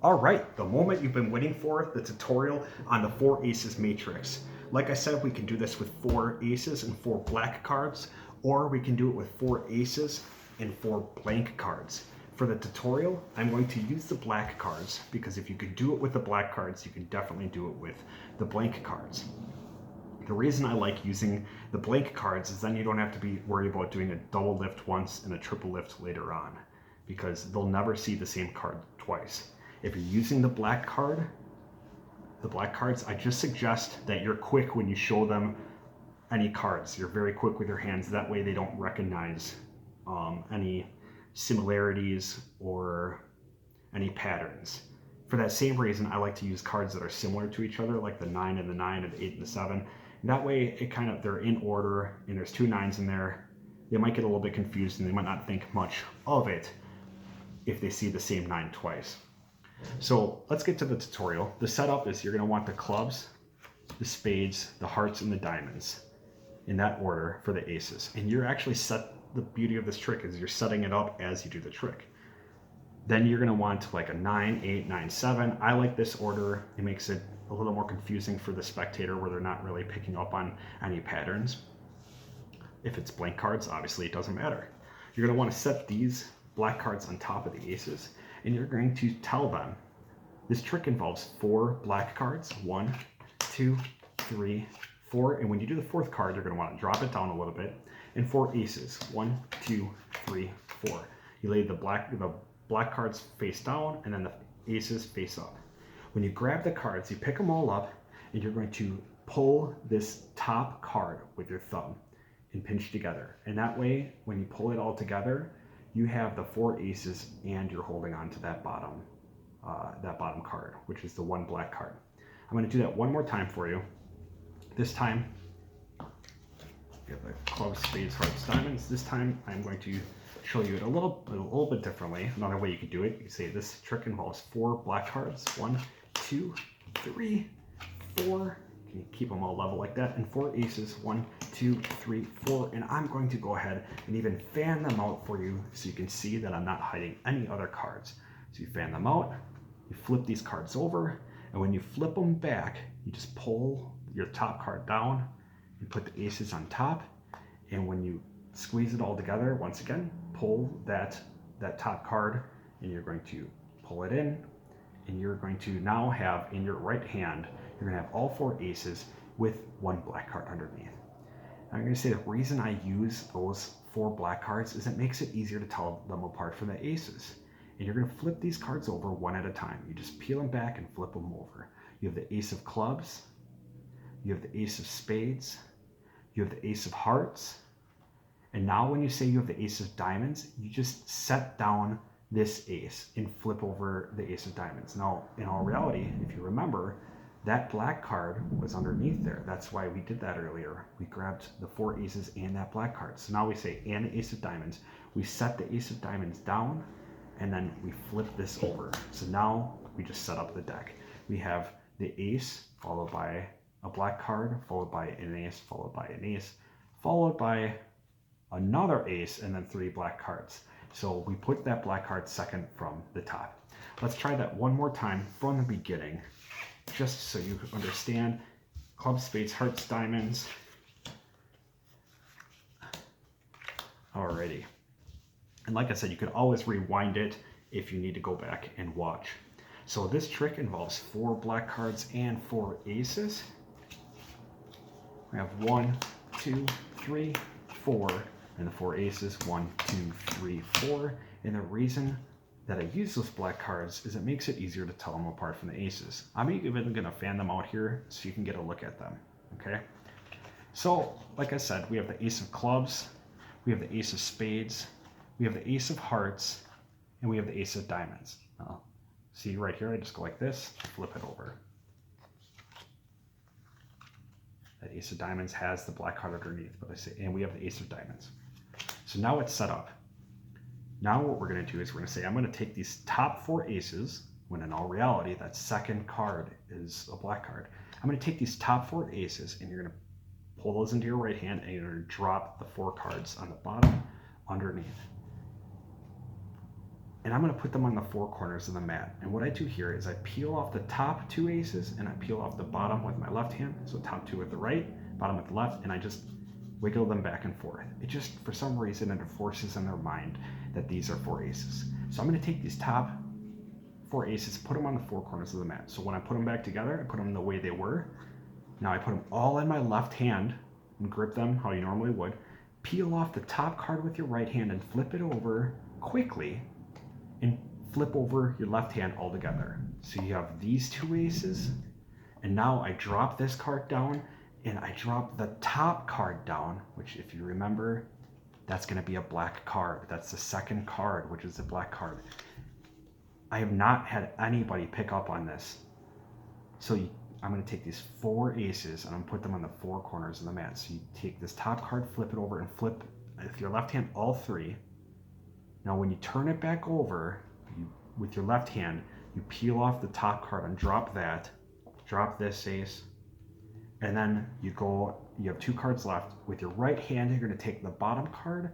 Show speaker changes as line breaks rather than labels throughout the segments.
All right, the moment you've been waiting for, the tutorial on the 4 aces matrix. Like I said, we can do this with 4 aces and 4 black cards, or we can do it with 4 aces and 4 blank cards. For the tutorial, I'm going to use the black cards because if you can do it with the black cards, you can definitely do it with the blank cards. The reason I like using the blank cards is then you don't have to be worried about doing a double lift once and a triple lift later on, because they'll never see the same card twice. If you're using the black cards, I just suggest that you're quick when you show them any cards. You're very quick with your hands. That way they don't recognize any similarities or any patterns. For that same reason, I like to use cards that are similar to each other, like the 9 and the 9 and the 8 and the 7. And that way they're in order and there's 2 9s in there. They might get a little bit confused and they might not think much of it if they see the same 9 twice. So let's get to the tutorial. The setup is you're going to want the clubs, the spades, the hearts, and the diamonds in that order for the aces. And you're actually the beauty of this trick is you're setting it up as you do the trick. Then you're going to want like a 9, 8, 9, 7. I like this order. It makes it a little more confusing for the spectator where they're not really picking up on any patterns. If it's blank cards, obviously it doesn't matter. You're going to want to set these black cards on top of the aces, and you're going to tell them this trick involves 4 black cards, 1, 2, 3, 4, and when you do the 4th card, you're going to want to drop it down a little bit, and 4 aces, 1, 2, 3, 4. You lay the black cards face down, and then the aces face up. When you grab the cards, you pick them all up, and you're going to pull this top card with your thumb and pinch together. And that way, when you pull it all together, you have the 4 aces and you're holding on to that bottom card, which is the 1 black card. I'm going to do that one more time for you. This time, you have the clubs, spades, hearts, diamonds. This time, I'm going to show you it a little bit differently. Another way you could do it, you say this trick involves 4 black cards, 1, 2, 3, 4. Can you keep them all level like that? And 4 aces, 1, 2, 3, 4. And I'm going to go ahead and even fan them out for you so you can see that I'm not hiding any other cards. So you fan them out, you flip these cards over, and when you flip them back, you just pull your top card down and put the aces on top. And when you squeeze it all together, once again, pull that top card, and you're going to pull it in, and you're going to now have in your right hand, you're going to have all 4 aces with 1 black card underneath. I'm going to say the reason I use those 4 black cards is it makes it easier to tell them apart from the aces. And you're going to flip these cards over one at a time. You just peel them back and flip them over. You have the ace of clubs, you have the ace of spades, you have the ace of hearts, and now when you say you have the ace of diamonds, you just set down this ace and flip over the ace of diamonds. Now, in all reality, if you remember, that black card was underneath there. That's why we did that earlier. We grabbed the 4 aces and that black card. So now we say, and the ace of diamonds. We set the ace of diamonds down, and then we flip this over. So now we just set up the deck. We have the ace, followed by a black card, followed by an ace, followed by an ace, followed by another ace, and then 3 black cards. So we put that black card second from the top. Let's try that one more time from the beginning, just so you understand. Clubs, spades, hearts, diamonds. Alrighty. And like I said, you could always rewind it if you need to go back and watch. So this trick involves 4 black cards and 4 aces. We have 1, 2, 3, 4, and the 4 aces, 1, 2, 3, 4. And the reason that I use those black cards is it makes it easier to tell them apart from the aces. I'm even going to fan them out here so you can get a look at them, okay? So, like I said, we have the ace of clubs, we have the ace of spades, we have the ace of hearts, and we have the ace of diamonds. See right here, I just go like this, flip it over. That ace of diamonds has the black card underneath, but I say, and we have the ace of diamonds. So now it's set up. Now what we're going to do is we're going to say, I'm going to take these top 4 aces, when in all reality, that second card is a black card. I'm going to take these top 4 aces, and you're going to pull those into your right hand, and you're going to drop the 4 cards on the bottom underneath. and I'm going to put them on the four corners of the mat. And what I do here is I peel off the top two aces and I peel off the bottom with my left hand. So top two with the right, bottom with the left, and I just wiggle them back and forth. It just, for some reason, it forces in their mind that these are four aces. So I'm going to take these top four aces, put them on the four corners of the mat. So when I put them back together, I put them the way they were. Now I put them all in my left hand and grip them how you normally would. Peel off the top card with your right hand and flip it over quickly and flip over your left hand all together. So you have these two aces, and now I drop this card down and I drop the top card down, which if you remember, that's going to be a black card. That's the second card, which is a black card. I have not had anybody pick up on this. So I'm going to take these four aces and I'm going to put them on the four corners of the mat. So you take this top card, flip it over, and flip with your left hand all three. Now when you turn it back over, with your left hand, you peel off the top card and drop that, drop this ace, and then you have two cards left. With your right hand, you're going to take the bottom card,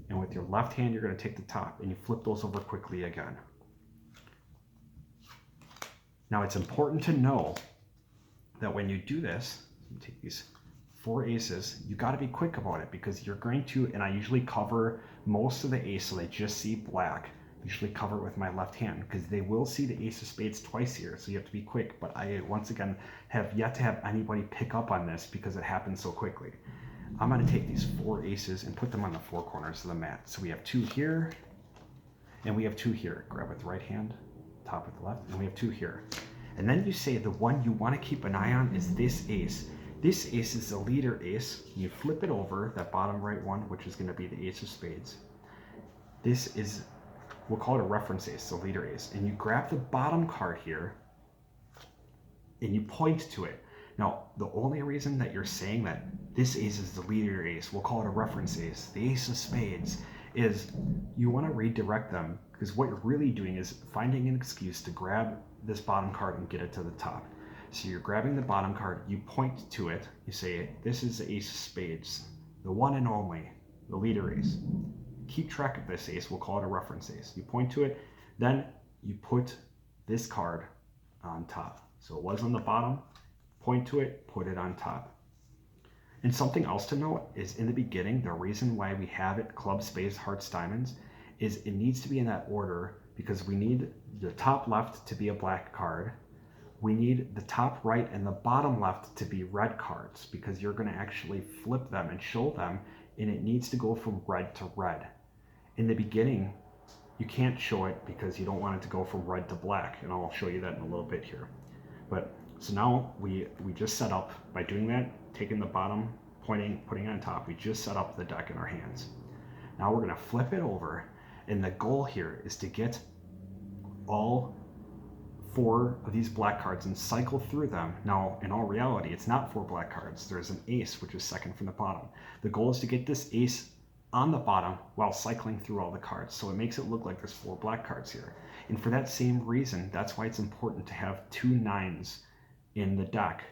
and with your left hand, you're going to take the top, and you flip those over quickly again. Now it's important to know that when you do this, you take these four aces, you got to be quick about it, because you're going to, and I usually cover most of the ace so they just see black. Usually cover it with my left hand because they will see the ace of spades twice here, so you have to be quick. But I, once again, have yet to have anybody pick up on this because it happens so quickly. I'm going to take these four aces and put them on the four corners of the mat. So we have two here, and we have two here. Grab with the right hand, top with the left, and we have two here. And then you say the one you want to keep an eye on is this ace. This ace is the leader ace. You flip it over, that bottom right one, which is going to be the ace of spades. This is, we'll call it a reference ace, the leader ace. And you grab the bottom card here and you point to it. Now, the only reason that you're saying that this ace is the leader ace, we'll call it a reference ace, the ace of spades, is you want to redirect them, because what you're really doing is finding an excuse to grab this bottom card and get it to the top. So you're grabbing the bottom card, you point to it, you say, this is the ace of spades, the one and only, the leader ace. Keep track of this ace, we'll call it a reference ace. You point to it, then you put this card on top. So it was on the bottom, point to it, put it on top. And something else to note is in the beginning, the reason why we have it club, spades, hearts, diamonds, is it needs to be in that order, because we need the top left to be a black card. We need the top right and the bottom left to be red cards, because you're going to actually flip them and show them, and it needs to go from red to red. In the beginning, you can't show it because you don't want it to go from red to black, and I'll show you that in a little bit here. But so now we just set up, by doing that, taking the bottom, putting it on top, we just set up the deck in our hands. Now we're going to flip it over, and the goal here is to get all four of these black cards and cycle through them. Now, in all reality, it's not four black cards. There's an ace, which is second from the bottom. The goal is to get this ace on the bottom while cycling through all the cards. So it makes it look like there's four black cards here. And for that same reason, that's why it's important to have two nines in the deck,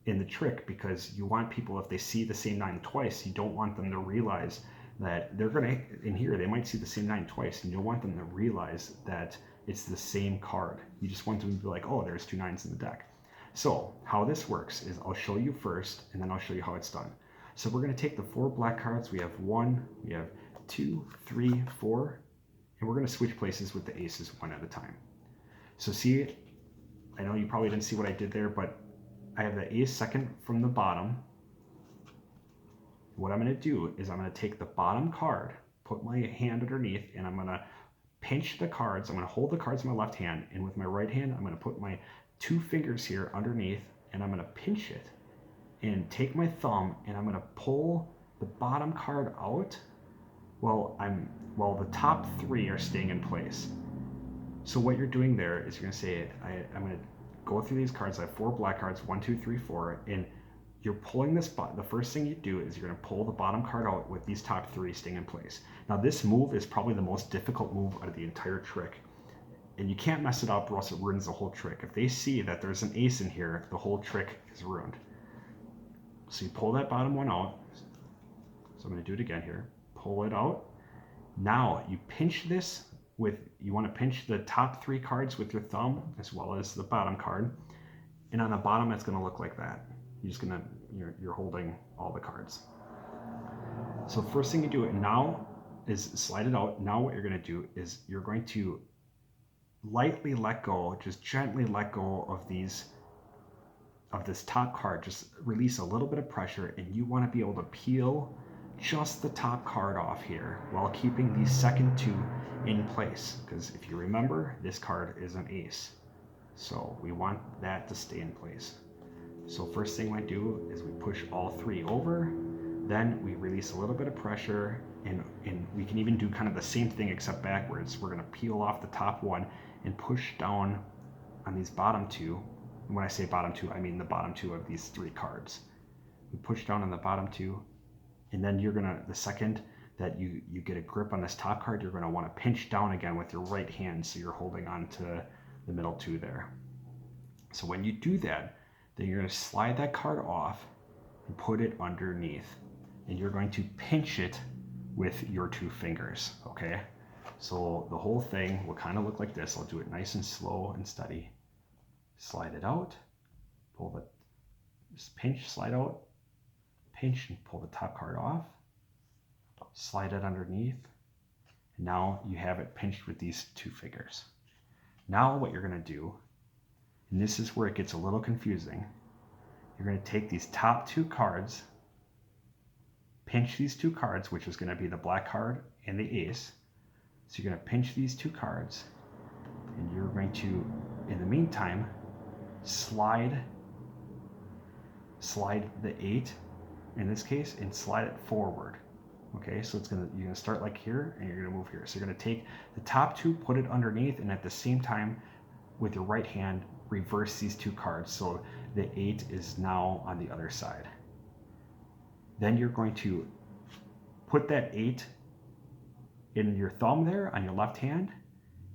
in the trick, because you want people, if they see the same nine twice, you don't want them to realize that they're going to, in here, they might see the same nine twice, and you don't want them to realize that it's the same card. You just want them to be like, oh, there's two nines in the deck. So how this works is I'll show you first, and then I'll show you how it's done. So we're going to take the four black cards. We have 1, we have 2, 3, 4, and we're going to switch places with the aces one at a time. So see, I know you probably didn't see what I did there, but I have the ace second from the bottom. What I'm going to do is I'm going to take the bottom card, put my hand underneath, and I'm going to pinch the cards. I'm going to hold the cards in my left hand, and with my right hand, I'm going to put my 2 fingers here underneath, and I'm going to pinch it and take my thumb, and I'm going to pull the bottom card out while the top 3 are staying in place. So what you're doing there is you're going to say, I'm going to go through these cards. I have 4 black cards, 1, 2, 3, 4, and you're pulling this. The first thing you do is you're going to pull the bottom card out with these top 3 staying in place. Now this move is probably the most difficult move out of the entire trick, and you can't mess it up or else it ruins the whole trick. If they see that there's an ace in here, the whole trick is ruined. So you pull that bottom one out. So I'm going to do it again here. Pull it out. Now you pinch this you want to pinch the top 3 cards with your thumb as well as the bottom card. And on the bottom, it's going to look like that. You're holding all the cards. So first thing you do now is slide it out. Now what you're going to do is you're going to lightly let go, just gently let go of this top card. Just release a little bit of pressure, and you want to be able to peel just the top card off here while keeping these second 2 in place. Because if you remember, this card is an ace. So we want that to stay in place. So first thing we do is we push all 3 over, then we release a little bit of pressure, and we can even do kind of the same thing except backwards. We're gonna peel off the top 1 and push down on these bottom 2. And when I say bottom 2, I mean the bottom 2 of these 3 cards. We push down on the bottom 2, and then the second that you get a grip on this top card, you're gonna wanna pinch down again with your right hand so you're holding on to the middle 2 there. So when you do that, then you're going to slide that card off and put it underneath, and you're going to pinch it with your 2 fingers. Okay, so the whole thing will kind of look like this. I'll do it nice and slow and steady. Slide it out, just pinch, slide out, pinch, and pull the top card off, slide it underneath, and now you have it pinched with these 2 fingers. Now what you're going to do, and this is where it gets a little confusing, you're going to take these top 2 cards, pinch these 2 cards, which is going to be the black card and the ace. So you're going to pinch these 2 cards, and you're going to, in the meantime, slide the 8 in this case and slide it forward. Okay, so you're gonna start like here, and you're gonna move here. So you're gonna take the top 2, put it underneath, and at the same time, with your right hand, reverse these 2 cards. So the 8 is now on the other side. Then you're going to put that 8 in your thumb there on your left hand,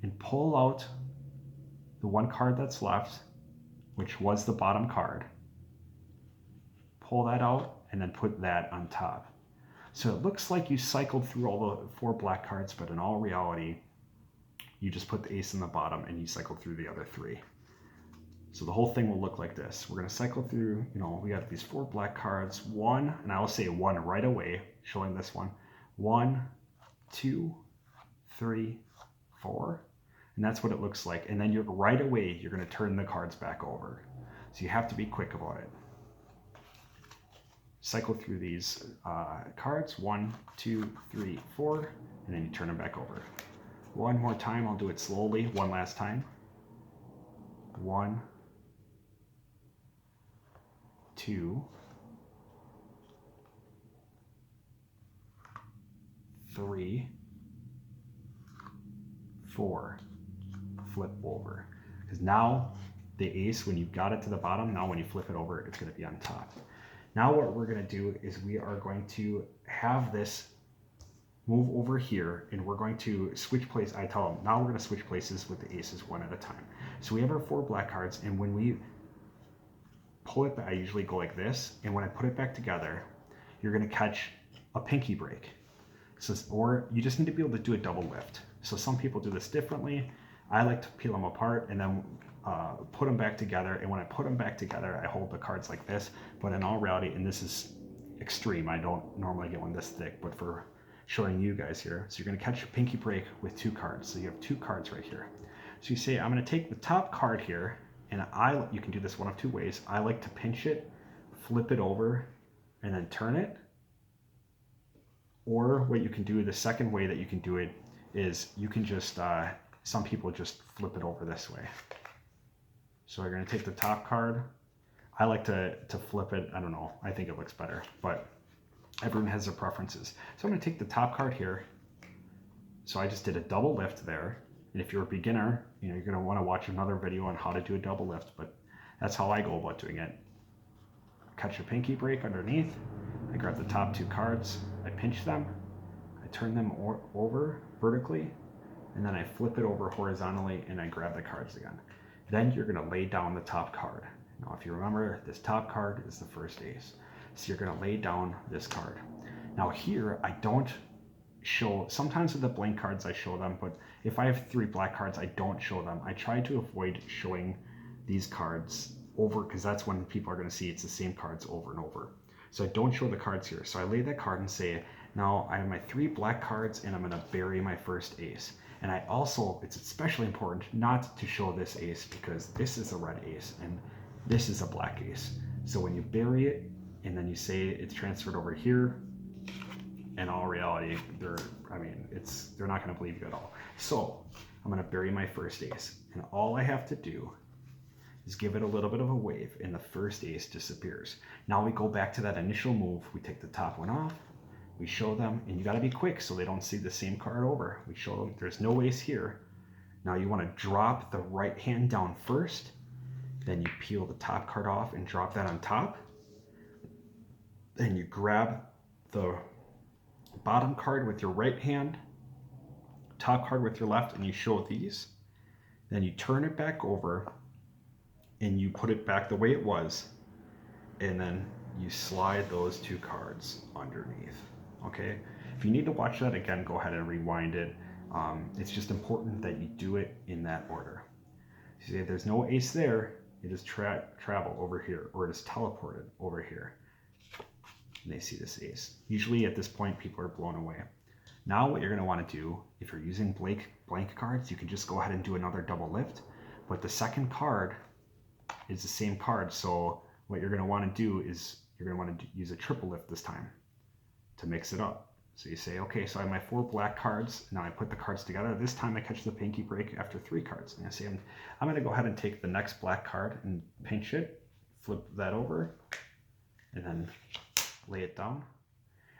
and pull out the 1 card that's left, which was the bottom card. Pull that out, and then put that on top. So it looks like you cycled through all the 4 black cards, but in all reality, you just put the ace in the bottom and you cycled through the other 3. So the whole thing will look like this. We're going to cycle through, we got these 4 black cards, 1, and I will say 1 right away, showing this one. 1, 2, 3, 4. And that's what it looks like. And then right away, you're going to turn the cards back over. So you have to be quick about it. Cycle through these cards, 1, 2, 3, 4, and then you turn them back over. One more time, I'll do it slowly, one last time. 1, 2, 3, 4, flip over. Because now the ace, when you've got it to the bottom, now when you flip it over, it's going to be on top. Now what we're going to do is we are going to have this move over here, and we're going to switch places. I tell them, now we're going to switch places with the aces 1 at a time. So we have our 4 black cards, and when we pull it back, I usually go like this, and when I put it back together, you're going to catch a pinky break. Or you just need to be able to do a double lift. So some people do this differently. I like to peel them apart and then put them back together, and when I put them back together, I hold the cards like this. But in all reality, and this is extreme, I don't normally get one this thick, but for showing you guys here, so you're going to catch a pinky break with 2 cards. So you have 2 cards right here. So you say, I'm going to take the top card here, and you can do this one of 2 ways. I like to pinch it, flip it over, and then turn it. Or what you can do, the second way that you can do it is you can just, some people just flip it over this way. So you're going to take the top card. I like to flip it. I don't know. I think it looks better, but everyone has their preferences. So I'm going to take the top card here. So I just did a double lift there. And if you're a beginner, you're going to want to watch another video on how to do a double lift, but that's how I go about doing it. Catch a pinky break underneath. I grab the top 2 cards. I pinch them. I turn them over vertically, and then I flip it over horizontally, and I grab the cards again. Then you're going to lay down the top card. Now, if you remember, this top card is the first ace. So you're going to lay down this card. Now here, I don't show, sometimes with the blank cards I show them, but if I have 3 black cards, I don't show them. I try to avoid showing these cards over, because that's when people are going to see it's the same cards over and over. So I don't show the cards here. So I lay that card and say, now I have my 3 black cards and I'm going to bury my first ace. And I also, it's especially important not to show this ace, because this is a red ace and this is a black ace. So when you bury it and then you say it's transferred over here, in all reality, they're not going to believe you at all. So I'm going to bury my first ace, and all I have to do is give it a little bit of a wave, and the first ace disappears. Now we go back to that initial move. We take the top one off, we show them, and you got to be quick so they don't see the same card over. We show them there's no ace here. Now you want to drop the right hand down first, then you peel the top card off and drop that on top. Then you grab the bottom card with your right hand, top card with your left, and you show these. Then you turn it back over and you put it back the way it was, and then you slide those 2 cards underneath. Okay, if you need to watch that again, go ahead and rewind it. It's just important that you do it in that order. See, there's no ace there, it is travel over here, or it is teleported over here. And they see this ace. Usually at this point, people are blown away. Now what you're going to want to do, if you're using blank cards, you can just go ahead and do another double lift. But the second card is the same card. So what you're going to want to do is you're going to want to use a triple lift this time to mix it up. So you say, okay, so I have my 4 black cards. Now I put the cards together. This time I catch the pinky break after 3 cards. And I say, I'm going to go ahead and take the next black card and pinch it, flip that over, and then lay it down.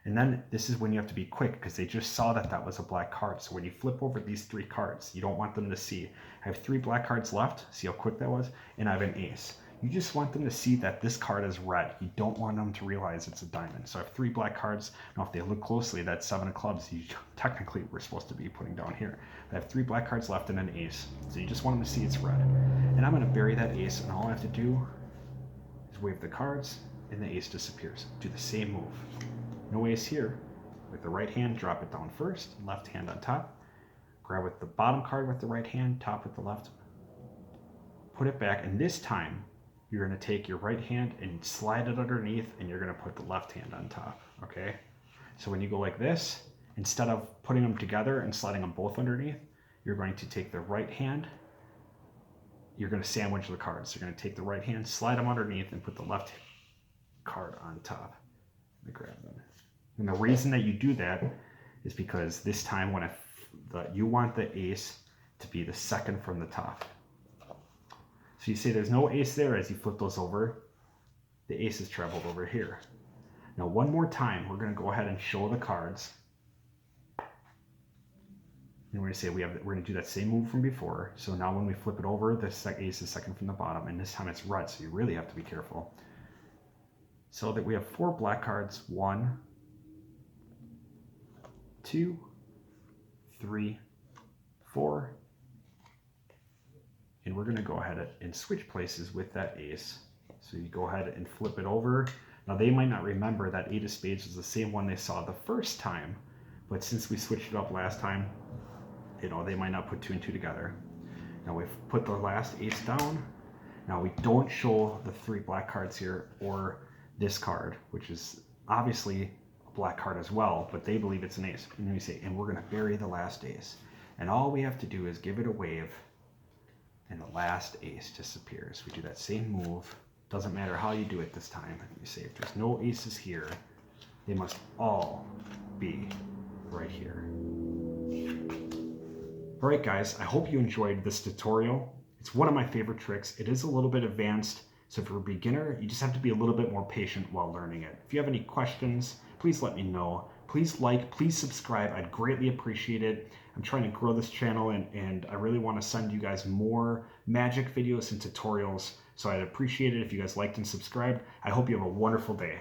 And then this is when you have to be quick, because they just saw that that was a black card. So when you flip over these 3 cards, you don't want them to see, I have 3 black cards left, see how quick that was, and I have an ace. You just want them to see that this card is red. You don't want them to realize it's a diamond. So I have 3 black cards. Now if they look closely, that's 7 of clubs. You technically were supposed to be putting down here. I have 3 black cards left and an ace. So you just want them to see it's red. And I'm going to bury that ace, and all I have to do is wave the cards, and the ace disappears. Do the same move. No ace here. With the right hand, drop it down first, left hand on top. Grab with the bottom card with the right hand, top with the left. Put it back, and this time you're going to take your right hand and slide it underneath, and you're going to put the left hand on top, okay? So when you go like this, instead of putting them together and sliding them both underneath, you're going to take the right hand, you're going to sandwich the cards. You're going to take the right hand, slide them underneath, and put the left card on top. Let me grab them. And the reason that you do that is because this time when you want the ace to be the second from the top. So you say there's no ace there. As you flip those over, the ace is traveled over here. Now one more time, we're going to go ahead and show the cards. And we're going to say we're going to do that same move from before. So now when we flip it over, the ace is second from the bottom, and this time it's red, so you really have to be careful. So that we have 4 black cards, 1, 2, 3, 4. And we're going to go ahead and switch places with that ace. So you go ahead and flip it over. Now they might not remember that 8 of spades was the same one they saw the first time, but since we switched it up last time, they might not put 2 and 2 together. Now we've put the last ace down. Now we don't show the 3 black cards here, or this card, which is obviously a black card as well, but they believe it's an ace. And then we say, and we're going to bury the last ace. And all we have to do is give it a wave, and the last ace disappears. We do that same move. Doesn't matter how you do it this time. You say, if there's no aces here, they must all be right here. All right, guys, I hope you enjoyed this tutorial. It's one of my favorite tricks. It is a little bit advanced, so if you're a beginner, you just have to be a little bit more patient while learning it. If you have any questions, please let me know. Please like, please subscribe. I'd greatly appreciate it. I'm trying to grow this channel, and I really want to send you guys more magic videos and tutorials, so I'd appreciate it if you guys liked and subscribed. I hope you have a wonderful day.